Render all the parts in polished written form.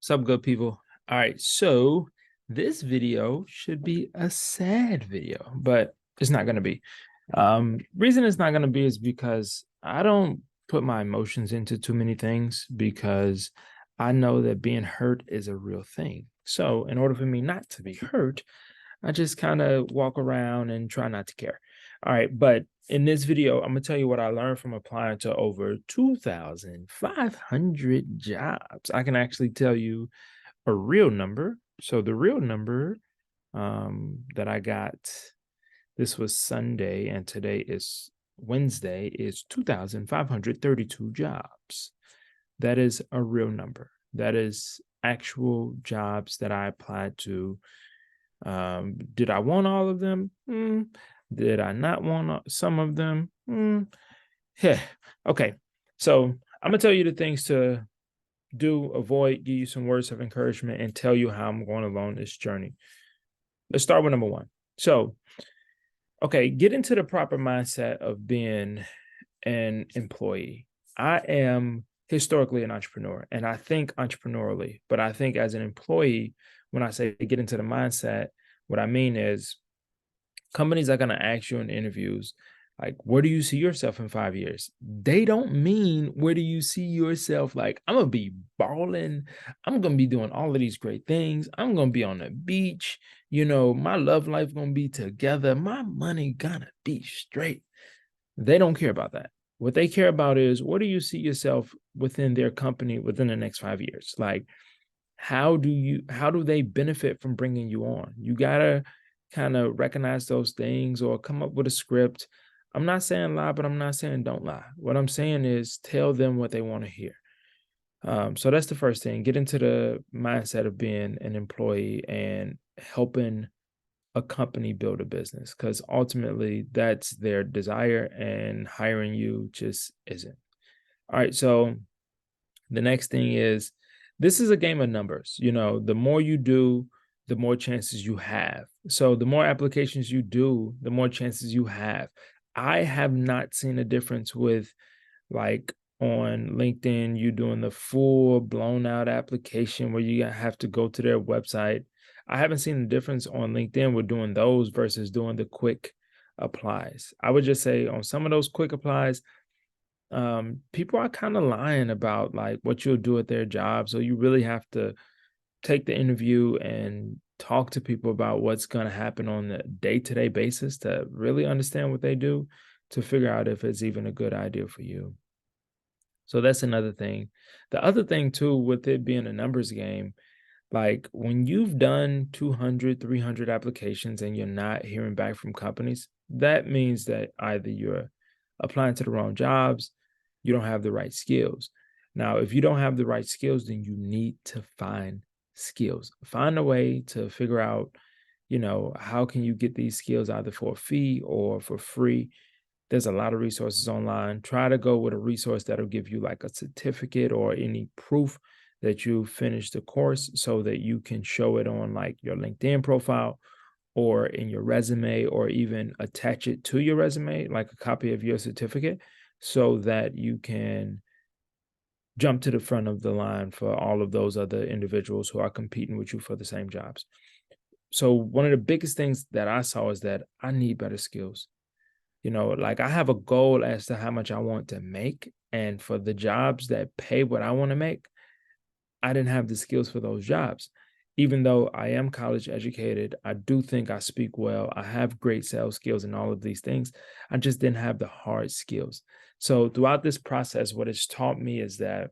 What's up, good people? All right, so this video should be a sad video, but it's not going to be. Reason it's not going to be is because I don't put my emotions into too many things because I know that being hurt is a real thing. So, in order for me not to be hurt, I just kind of walk around and try not to care. All right, but in this video, I'm gonna tell you what I learned from applying to over 2,500 jobs. I can actually tell you a real number. So the real number that I got, this was Sunday and today is Wednesday, is 2,532 jobs. That is a real number. That is actual jobs that I applied to. Did I want all of them? Did I not want some of them? Yeah. Okay. So I'm gonna tell you the things to do, avoid, give you some words of encouragement, and tell you how I'm going along this journey. Let's start with number one. So, okay, get into the proper mindset of being an employee. I am historically an entrepreneur and I think entrepreneurially, but I think as an employee, when I say get into the mindset, what I mean is companies are going to ask you in interviews, like, where do you see yourself in 5 years? They don't mean where do you see yourself? Like, I'm going to be balling. I'm going to be doing all of these great things. I'm going to be on the beach. My love life going to be together. My money going to be straight. They don't care about that. What they care about is, where do you see yourself within their company within the next 5 years? Like, how do they benefit from bringing you on? You got to kind of recognize those things or come up with a script. I'm not saying lie, but I'm not saying don't lie. What I'm saying is tell them what they want to hear. So that's the first thing. Get into the mindset of being an employee and helping a company build a business, because ultimately that's their desire and hiring you just isn't. All right. So the next thing is, this is a game of numbers. The more you do, the more chances you have. So the more applications you do, the more chances you have. I have not seen a difference with, like, on LinkedIn, you doing the full blown out application where you have to go to their website. I haven't seen the difference on LinkedIn with doing those versus doing the quick applies. I would just say on some of those quick applies, people are kind of lying about like what you'll do at their job. So you really have to take the interview and talk to people about what's going to happen on a day-to-day basis to really understand what they do, to figure out if it's even a good idea for you. So that's another thing. The other thing too, with it being a numbers game, like when you've done 200, 300 applications and you're not hearing back from companies, that means that either you're applying to the wrong jobs, you don't have the right skills. Now, if you don't have the right skills, then you need to find skills. Find a way to figure out, how can you get these skills either for a fee or for free. There's a lot of resources online. Try to go with a resource that'll give you like a certificate or any proof that you finished the course, so that you can show it on like your LinkedIn profile or in your resume, or even attach it to your resume, like a copy of your certificate, so that you can jump to the front of the line for all of those other individuals who are competing with you for the same jobs. So one of the biggest things that I saw is that I need better skills. Like, I have a goal as to how much I want to make. And for the jobs that pay what I want to make, I didn't have the skills for those jobs. Even though I am college educated, I do think I speak well. I have great sales skills and all of these things. I just didn't have the hard skills. So throughout this process, what it's taught me is that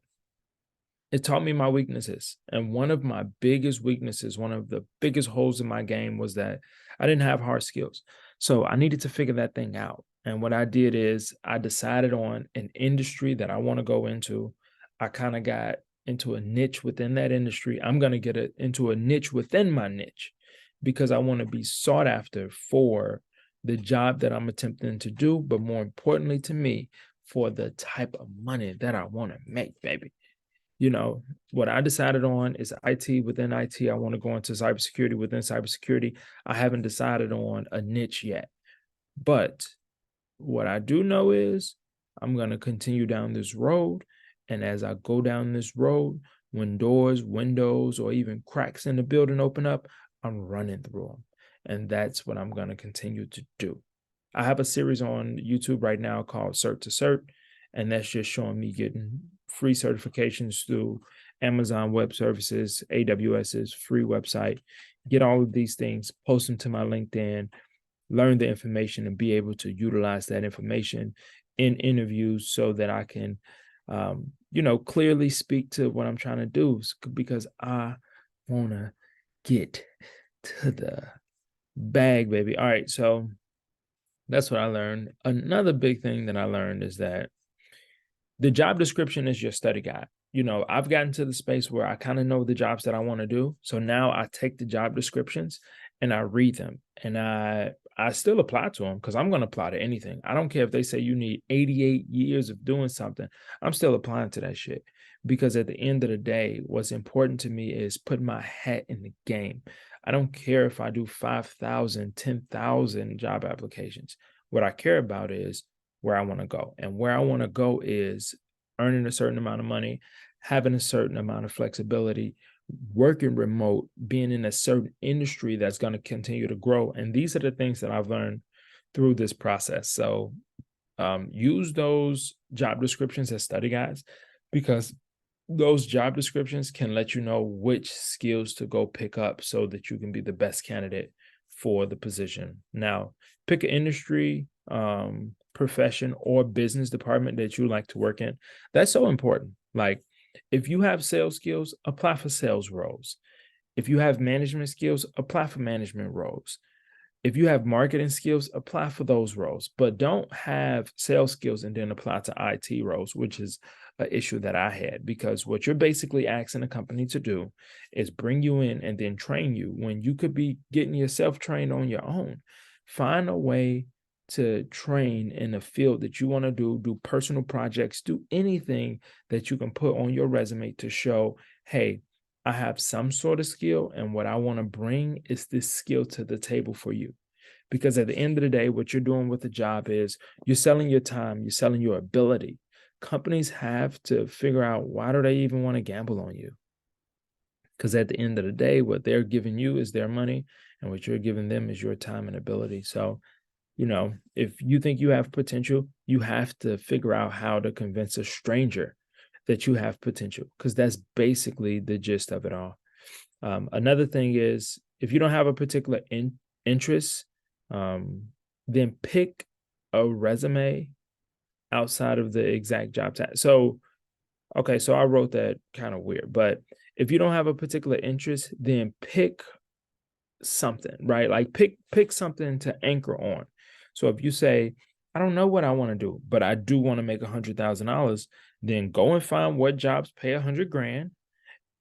it taught me my weaknesses. And one of my biggest weaknesses, one of the biggest holes in my game, was that I didn't have hard skills. So I needed to figure that thing out. And what I did is I decided on an industry that I want to go into. I kind of got into a niche within that industry. I'm going to get into a niche within my niche, because I want to be sought after for the job that I'm attempting to do, but more importantly to me, for the type of money that I want to make, baby. What I decided on is IT within IT. I want to go into cybersecurity within cybersecurity. I haven't decided on a niche yet. But what I do know is I'm going to continue down this road. And as I go down this road, When doors, windows, or even cracks in the building open up, I'm running through them. And that's what I'm going to continue to do. I have a series on YouTube right now called Cert to Cert, and that's just showing me getting free certifications through Amazon Web Services, AWS's free website, get all of these things, post them to my LinkedIn, learn the information, and be able to utilize that information in interviews so that I can, clearly speak to what I'm trying to do, because I want to get to the bag, baby. All right, so that's what I learned. Another big thing that I learned is that the job description is your study guide. I've gotten to the space where I kind of know the jobs that I want to do. So now I take the job descriptions and I read them, and I still apply to them, because I'm going to apply to anything. I don't care if they say you need 88 years of doing something. I'm still applying to that shit, because at the end of the day, what's important to me is putting my hat in the game. I don't care if I do 5,000, 10,000 job applications. What I care about is where I want to go. And where I want to go is earning a certain amount of money, having a certain amount of flexibility, working remote, being in a certain industry that's going to continue to grow. And these are the things that I've learned through this process. So use those job descriptions as study guides, because those job descriptions can let you know which skills to go pick up so that you can be the best candidate for the position. Now, pick an industry, profession, or business department that you like to work in. That's so important. Like, if you have sales skills, apply for sales roles. If you have management skills, apply for management roles. If you have marketing skills, apply for those roles, but don't have sales skills and then apply to IT roles, which is an issue that I had, because what you're basically asking a company to do is bring you in and then train you when you could be getting yourself trained on your own. Find a way to train in a field that you want to do personal projects, do anything that you can put on your resume to show, hey, I have some sort of skill, and what I want to bring is this skill to the table for you. Because at the end of the day, what you're doing with the job is you're selling your time, you're selling your ability. Companies have to figure out, why do they even want to gamble on you? Because at the end of the day, what they're giving you is their money, and what you're giving them is your time and ability. So, if you think you have potential, you have to figure out how to convince a stranger that you have potential, because that's basically the gist of it all. Another thing is, if you don't have a particular interest, then pick a resume outside of the exact job tag. So I wrote that kind of weird, but if you don't have a particular interest, then pick something, right? Like pick something to anchor on. So if you say, I don't know what I want to do, but I do want to make $100,000, then go and find what jobs pay 100 grand,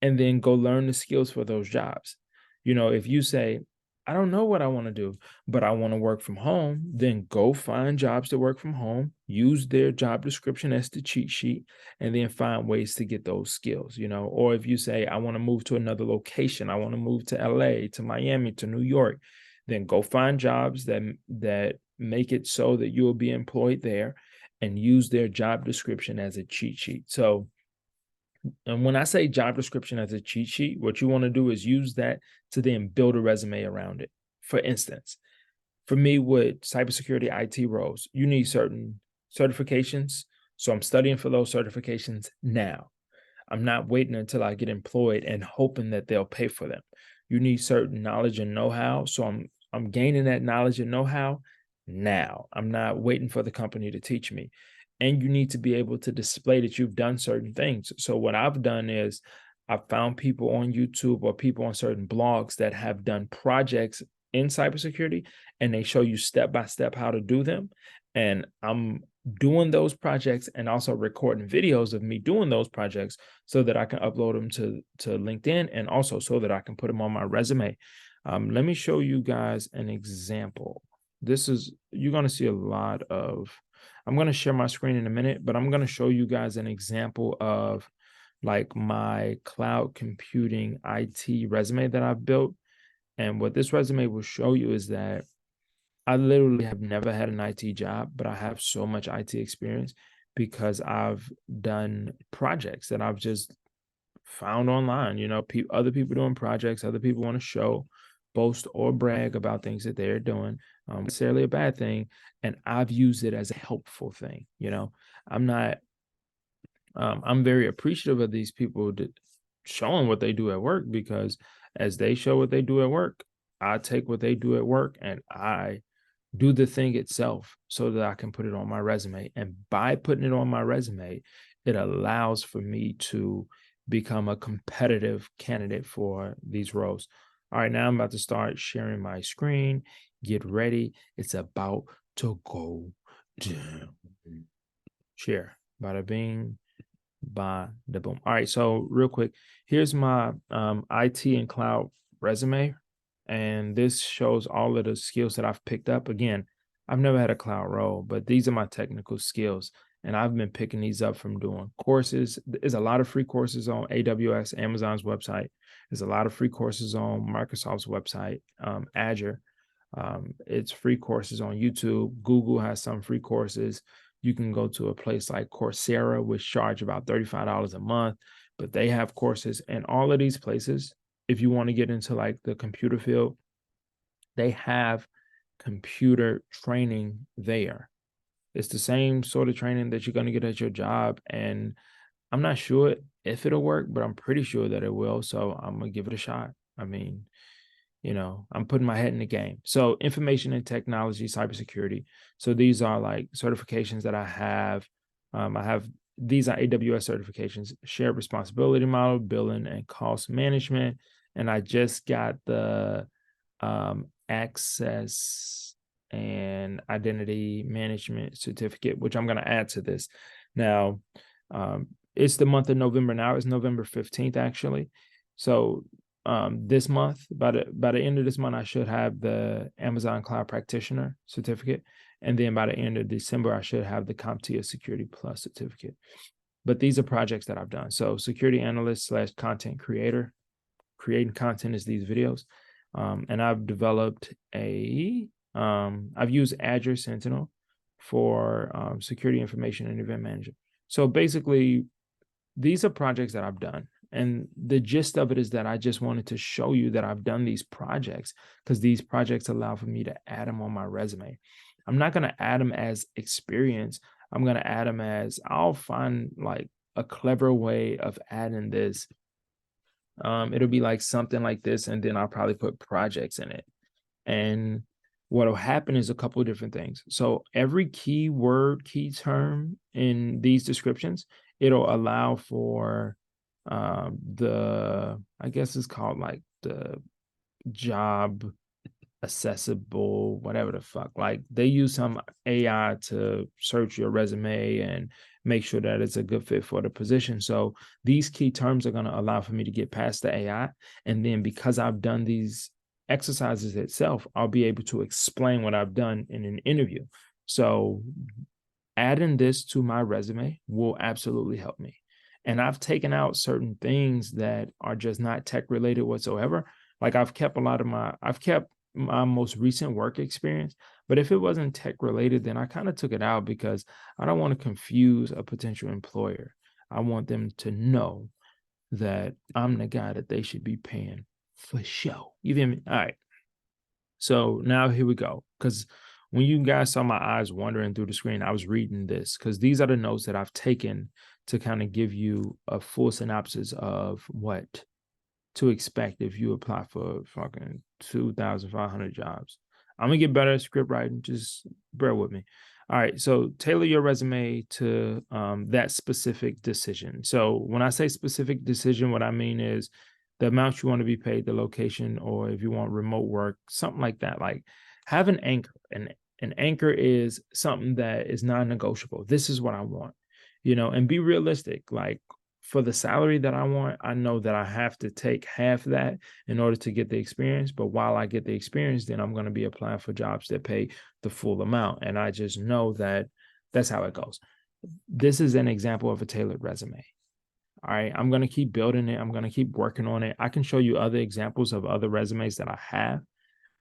and then go learn the skills for those jobs. If you say, I don't know what I want to do, but I want to work from home, then go find jobs to work from home, use their job description as the cheat sheet, and then find ways to get those skills. Or if you say, I want to move to another location, I want to move to LA, to Miami, to New York, then go find jobs that make it so that you'll be employed there, and use their job description as a cheat sheet. So, and when I say job description as a cheat sheet, what you want to do is use that to then build a resume around it. For instance, for me with cybersecurity IT roles, you need certain certifications. So I'm studying for those certifications now. I'm not waiting until I get employed and hoping that they'll pay for them. You need certain knowledge and know-how. So I'm gaining that knowledge and know-how now. I'm not waiting for the company to teach me. And you need to be able to display that you've done certain things. So what I've done is I've found people on YouTube or people on certain blogs that have done projects in cybersecurity, and they show you step by step how to do them. And I'm doing those projects and also recording videos of me doing those projects so that I can upload them to LinkedIn, and also so that I can put them on my resume. Let me show you guys an example. You're going to see a lot of, I'm going to share my screen in a minute, but I'm going to show you guys an example of like my cloud computing IT resume that I've built. And what this resume will show you is that I literally have never had an IT job, but I have so much IT experience because I've done projects that I've just found online. You know, other people doing projects, other people want to show, boast, or brag about things that they're doing. Necessarily a bad thing, and I've used it as a helpful thing. You know, I'm not. I'm very appreciative of these people showing what they do at work, because as they show what they do at work, I take what they do at work and I do the thing itself so that I can put it on my resume. And by putting it on my resume, it allows for me to become a competitive candidate for these roles. All right, now I'm about to start sharing my screen. Get ready. It's about to go down. Share. Bada bing, bada boom. All right, so real quick, here's my IT and cloud resume. And this shows all of the skills that I've picked up. Again, I've never had a cloud role, but these are my technical skills. And I've been picking these up from doing courses. There's a lot of free courses on AWS, Amazon's website. There's a lot of free courses on Microsoft's website, Azure. It's free courses on YouTube. Google has some free courses. You can go to a place like Coursera, which charge about $35 a month, but they have courses. And all of these places, if you want to get into like the computer field, they have computer training there. It's the same sort of training that you're going to get at your job. And I'm not sure if it'll work, but I'm pretty sure that it will. So I'm going to give it a shot. I mean, you know, I'm putting my head in the game. So information and technology, cybersecurity. So these are like certifications that I have. These are AWS certifications: shared responsibility model, billing and cost management. And I just got the access and identity management certificate, which I'm going to add to this. Now, it's the month of November now. It's November 15th, actually. So this month, by the end of this month, I should have the Amazon Cloud Practitioner certificate. And then by the end of December, I should have the CompTIA Security Plus certificate. But these are projects that I've done. So security analyst / content creator, creating content is these videos. And I've developed I've used Azure Sentinel for security information and event manager. So basically, these are projects that I've done. And the gist of it is that I just wanted to show you that I've done these projects, because these projects allow for me to add them on my resume. I'm not going to add them as experience. I'm going to add them as, I'll find like a clever way of adding this. It'll be like something like this, and then I'll probably put projects in it. And what'll happen is a couple of different things. So every keyword, key term in these descriptions, it'll allow for I guess it's called like the job accessible, whatever the fuck. Like they use some AI to search your resume and make sure that it's a good fit for the position. So these key terms are going to allow for me to get past the AI. And then because I've done these exercises itself, I'll be able to explain what I've done in an interview. So adding this to my resume will absolutely help me. And I've taken out certain things that are just not tech related whatsoever. Like I've kept my most recent work experience, but if it wasn't tech related, then I kind of took it out because I don't want to confuse a potential employer. I want them to know that I'm the guy that they should be paying for show. You feel me? All right. So now here we go. Because when you guys saw my eyes wandering through the screen, I was reading this because these are the notes that I've taken to kind of give you a full synopsis of what to expect if you apply for fucking 2,500 jobs. I'm going to get better at script writing. Just bear with me. All right. So tailor your resume to that specific decision. So when I say specific decision, what I mean is the amount you want to be paid, the location, or if you want remote work, something like that. Like have an anchor. And an anchor is something that is non-negotiable. This is what I want, and be realistic. Like for the salary that I want, I know that I have to take half that in order to get the experience. But while I get the experience, then I'm going to be applying for jobs that pay the full amount. And I just know that that's how it goes. This is an example of a tailored resume. All right, I'm going to keep building it. I'm going to keep working on it. I can show you other examples of other resumes that I have,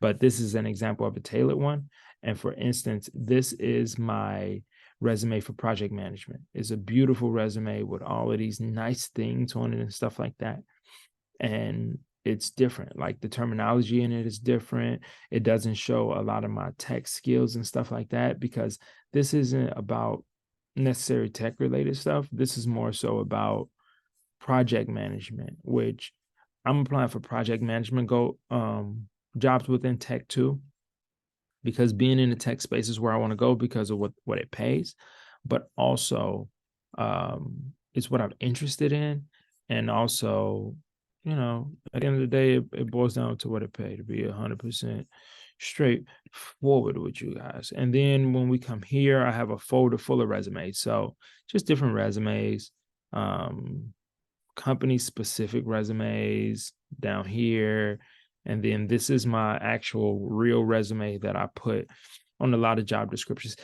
but this is an example of a tailored one. And for instance, this is my resume for project management. It's a beautiful resume with all of these nice things on it and stuff like that. And it's different. Like the terminology in it is different. It doesn't show a lot of my tech skills and stuff like that, because this isn't about necessary tech related stuff. This is more so about project management, which I'm applying for project management jobs within tech too, because being in the tech space is where I want to go because of what it pays, but also it's what I'm interested in. And also, at the end of the day, it boils down to what it pays, to be 100% straightforward with you guys. And then when we come here, I have a folder full of resumes. So just different resumes, company specific resumes down here. And then this is my actual real resume that I put on a lot of job descriptions,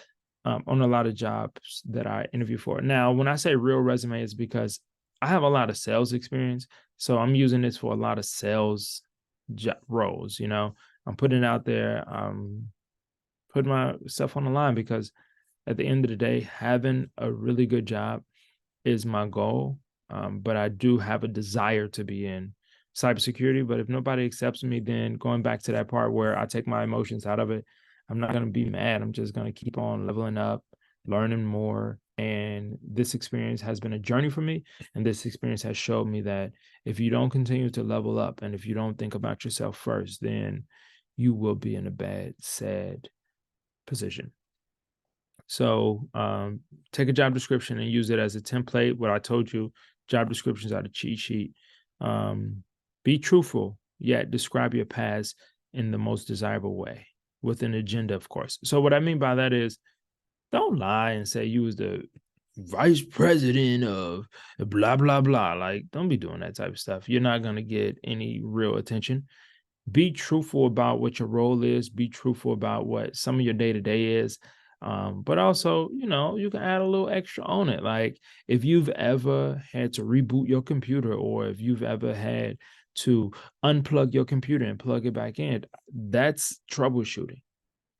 on a lot of jobs that I interview for. Now, when I say real resume, it's because I have a lot of sales experience. So I'm using this for a lot of sales roles. I'm putting it out there, putting myself on the line, because at the end of the day, having a really good job is my goal. But I do have a desire to be in cybersecurity. But if nobody accepts me, then going back to that part where I take my emotions out of it, I'm not going to be mad. I'm just going to keep on leveling up, learning more. And this experience has been a journey for me. And this experience has showed me that if you don't continue to level up and if you don't think about yourself first, then you will be in a bad, sad position. So take a job description and use it as a template. What I told you, job descriptions are the cheat sheet. Be truthful, yet describe your past in the most desirable way, with an agenda, of course. So what I mean by that is, don't lie and say you was the vice president of blah, blah, blah. Like, don't be doing that type of stuff. You're not going to get any real attention. Be truthful about what your role is. Be truthful about what some of your day-to-day is. But also, you can add a little extra on it. Like if you've ever had to reboot your computer, or if you've ever had to unplug your computer and plug it back in, that's troubleshooting.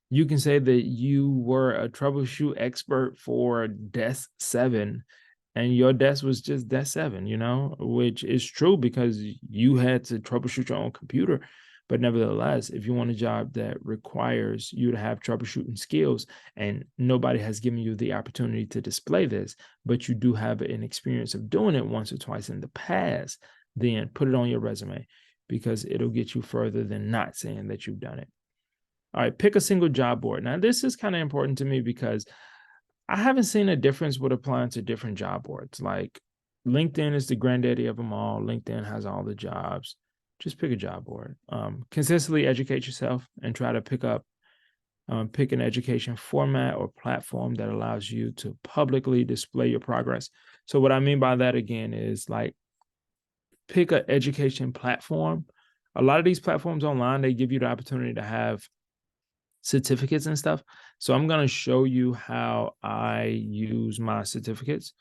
You can say that you were a troubleshoot expert for desk 7 and your desk was just desk 7, which is true because you had to troubleshoot your own computer. But nevertheless, if you want a job that requires you to have troubleshooting skills, and nobody has given you the opportunity to display this, but you do have an experience of doing it once or twice in the past, then put it on your resume, because it'll get you further than not saying that you've done it. All right, pick a single job board. Now, this is kind of important to me because I haven't seen a difference with applying to different job boards. Like LinkedIn is the granddaddy of them all. LinkedIn has all the jobs. Just pick a job board. Consistently educate yourself and try to pick an education format or platform that allows you to publicly display your progress. So what I mean by that again is like pick an education platform. A lot of these platforms online, they give you the opportunity to have certificates and stuff. So I'm going to show you how I use my certificates.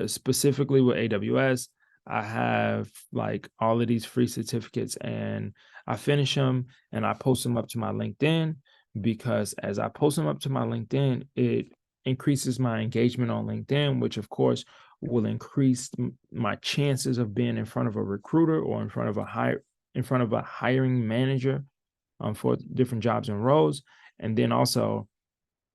Specifically with AWS, I have like all of these free certificates, and I finish them and I post them up to my LinkedIn, because as I post them up to my LinkedIn, it increases my engagement on LinkedIn, which of course will increase my chances of being in front of a recruiter or in front of a hiring manager for different jobs and roles. And then also,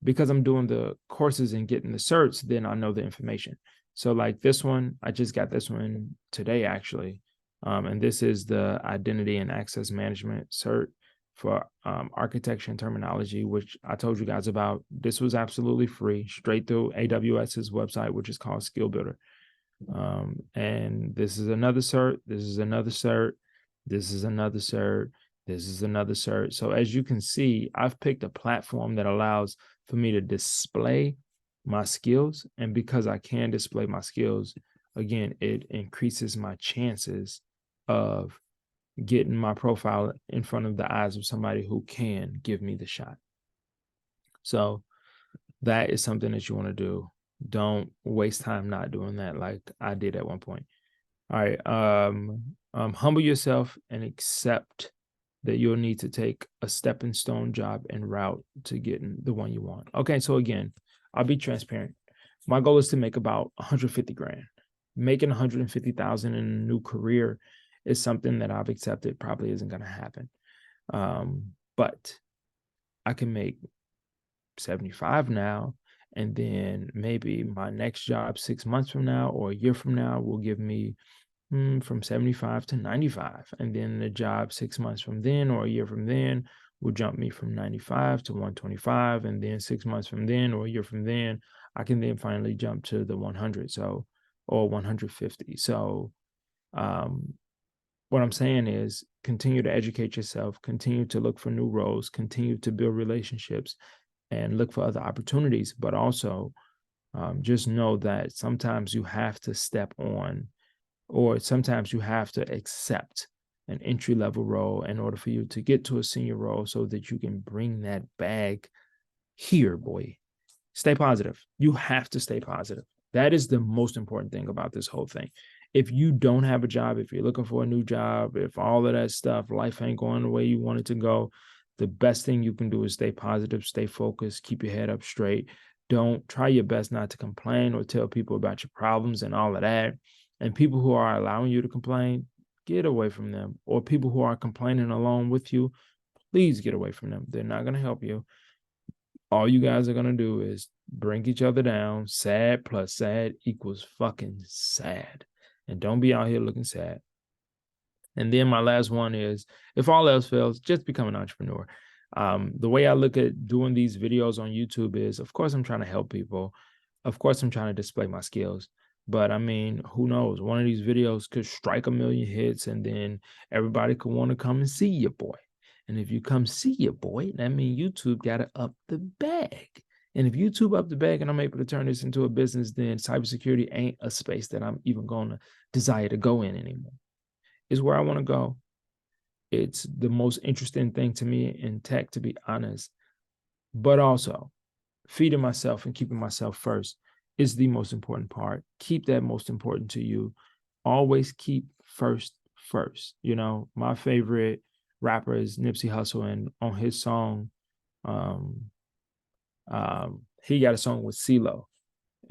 because I'm doing the courses and getting the certs, then I know the information. So like this one, I just got this one today, actually. And this is the Identity and Access Management cert for architecture and terminology, which I told you guys about. This was absolutely free, straight through AWS's website, which is called Skill Builder. And this is another cert. This is another cert. This is another cert. This is another cert. So as you can see, I've picked a platform that allows for me to display my skills. And because I can display my skills, again, it increases my chances of getting my profile in front of the eyes of somebody who can give me the shot. So that is something that you want to do. Don't waste time not doing that like I did at one point. All right. Humble yourself and accept that you'll need to take a stepping stone job en route to getting the one you want. Okay, so again, I'll be transparent. My goal is to make about 150 grand. Making 150,000 in a new career is something that I've accepted probably isn't going to happen. But I can make 75 now, and then maybe my next job 6 months from now or a year from now will give me from 75 to 95. And then the job 6 months from then or a year from then will jump me from 95 to 125. And then 6 months from then or a year from then, I can then finally jump to the 100. So, or 150. So, what I'm saying is continue to educate yourself, continue to look for new roles, continue to build relationships and look for other opportunities. But also just know that sometimes you have to step on, or sometimes you have to accept an entry-level role in order for you to get to a senior role so that you can bring that bag here, boy. Stay positive. You have to stay positive. That is the most important thing about this whole thing. If you don't have a job, if you're looking for a new job, if all of that stuff, life ain't going the way you want it to go, the best thing you can do is stay positive, stay focused, keep your head up straight. Don't try your best not to complain or tell people about your problems and all of that. And people who are allowing you to complain, get away from them. Or people who are complaining along with you, please get away from them. They're not going to help you. All you guys are going to do is bring each other down. Sad plus sad equals fucking sad. And don't be out here looking sad. And then my last one is, if all else fails, just become an entrepreneur. The way I look at doing these videos on YouTube is, of course, I'm trying to help people. Of course, I'm trying to display my skills. But I mean, who knows? One of these videos could strike 1 million hits, and then everybody could want to come and see your boy. And if you come see your boy, that means YouTube got to up the bag. And if YouTube up the bag and I'm able to turn this into a business, then cybersecurity ain't a space that I'm even going to desire to go in anymore. It's where I want to go. It's the most interesting thing to me in tech, to be honest. But also, feeding myself and keeping myself first is the most important part. Keep that most important to you. Always keep first. You know, my favorite rapper is Nipsey Hussle, and on his song, he got a song with CeeLo,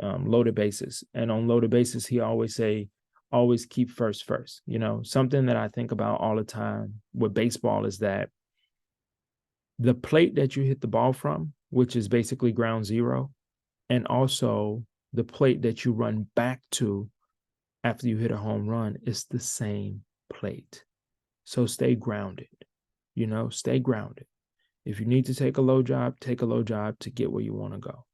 Loaded Bases. And on Loaded Bases, he always say, always keep first. You know, something that I think about all the time with baseball is that the plate that you hit the ball from, which is basically ground zero, and also the plate that you run back to after you hit a home run is the same plate. So stay grounded, you know, stay grounded. If you need to take a low job to get where you want to go.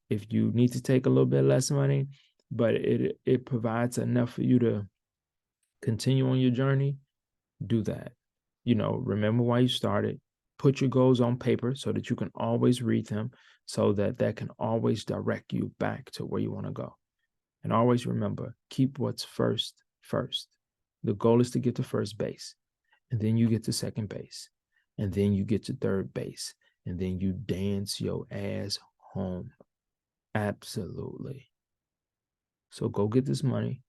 If you need to take a little bit less money, but it provides enough for you to continue on your journey, do that. You know, remember why you started. Put your goals on paper so that you can always read them, so that that can always direct you back to where you want to go. And always remember, keep what's first. The goal is to get to first base, and then you get to second base, and then you get to third base, and then you dance your ass home. Absolutely. So go get this money.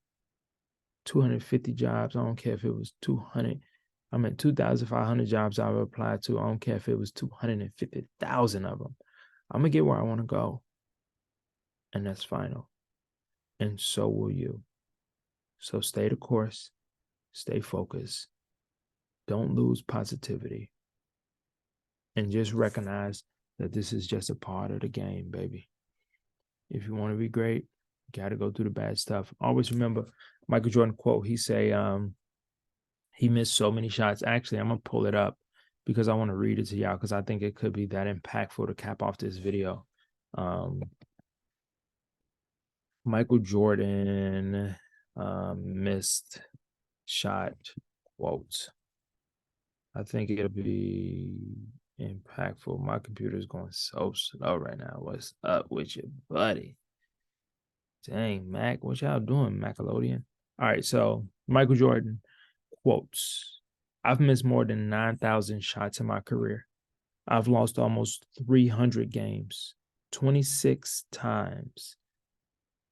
250 jobs. I don't care if it was 200. I mean, 2,500 jobs I've applied to. I don't care if it was 250,000 of them. I'm going to get where I want to go. And that's final. And so will you. So stay the course. Stay focused. Don't lose positivity. And just recognize that this is just a part of the game, baby. If you want to be great, you got to go through the bad stuff. Always remember Michael Jordan quote. He say, he missed so many shots. Actually, I'm going to pull it up because I want to read it to y'all because I think it could be that impactful to cap off this video. Michael Jordan missed shot quotes. I think it'll be impactful. My computer is going so slow right now. What's up with you, buddy? Dang, Mac, what y'all doing, Macalodian? All right, so Michael Jordan quotes. I've missed more than 9,000 shots in my career. I've lost almost 300 games, 26 times.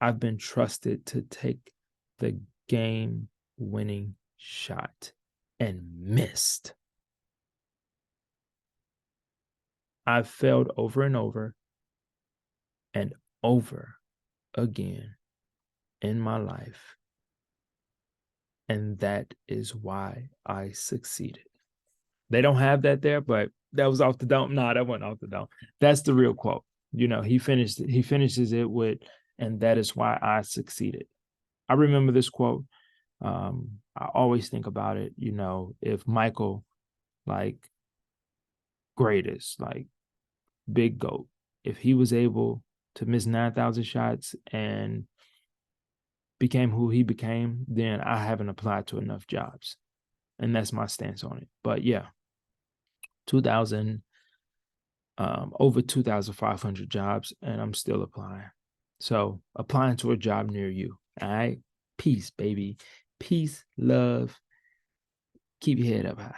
I've been trusted to take the game-winning shot and missed. I've failed over and over and over again in my life. And that is why I succeeded. They don't have that there, but that was off the dome. No, that wasn't off the dome. That's the real quote. You know, he finishes it with, and that is why I succeeded. I remember this quote. I always think about it, you know, if Michael, like greatest, like big GOAT, if he was able to miss 9,000 shots and became who he became, then I haven't applied to enough jobs. And that's my stance on it. But yeah, 2,000, over 2,500 jobs, and I'm still applying. So applying to a job near you. All right. Peace, baby. Peace, love. Keep your head up high.